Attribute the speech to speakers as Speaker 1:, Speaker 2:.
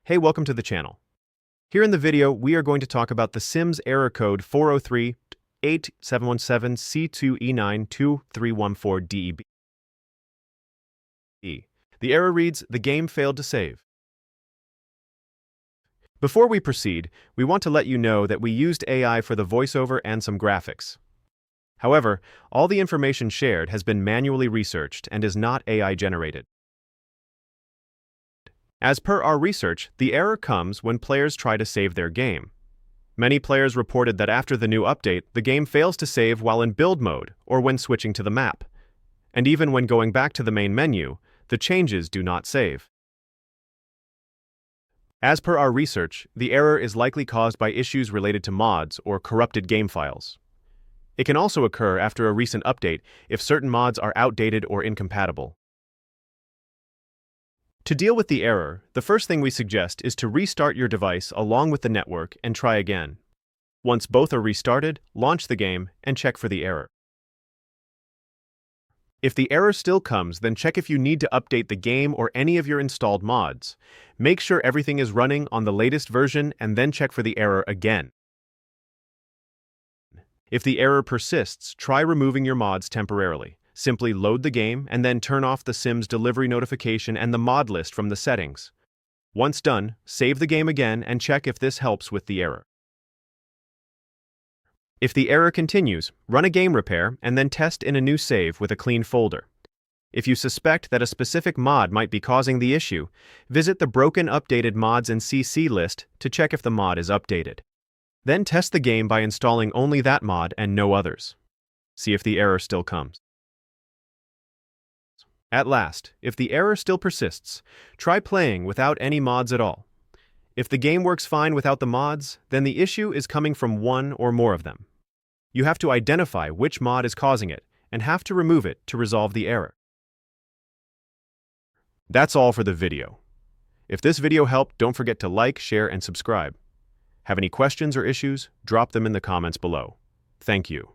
Speaker 1: Hey, welcome to the channel. Here in the video, we are going to talk about the Sims error code 403-8717C2E92314DEB. The error reads, "The game failed to save." Before we proceed, we want to let you know that we used AI for the voiceover and some graphics. However, all the information shared has been manually researched and is not AI generated. As per our research, the error comes when players try to save their game. Many players reported that after the new update, the game fails to save while in build mode or when switching to the map. And even when going back to the main menu, the changes do not save. As per our research, the error is likely caused by issues related to mods or corrupted game files. It can also occur after a recent update if certain mods are outdated or incompatible. To deal with the error, the first thing we suggest is to restart your device along with the network and try again. Once both are restarted, launch the game and check for the error. If the error still comes, then check if you need to update the game or any of your installed mods. Make sure everything is running on the latest version and then check for the error again. If the error persists, try removing your mods temporarily. Simply load the game and then turn off the Sims delivery notification and the mod list from the settings. Once done, save the game again and check if this helps with the error. If the error continues, run a game repair and then test in a new save with a clean folder. If you suspect that a specific mod might be causing the issue, visit the Broken Updated Mods and CC list to check if the mod is updated. Then test the game by installing only that mod and no others. See if the error still comes. At last, if the error still persists, try playing without any mods at all. If the game works fine without the mods, then the issue is coming from one or more of them. You have to identify which mod is causing it and have to remove it to resolve the error. That's all for the video. If this video helped, don't forget to like, share, and subscribe. Have any questions or issues? Drop them in the comments below. Thank you.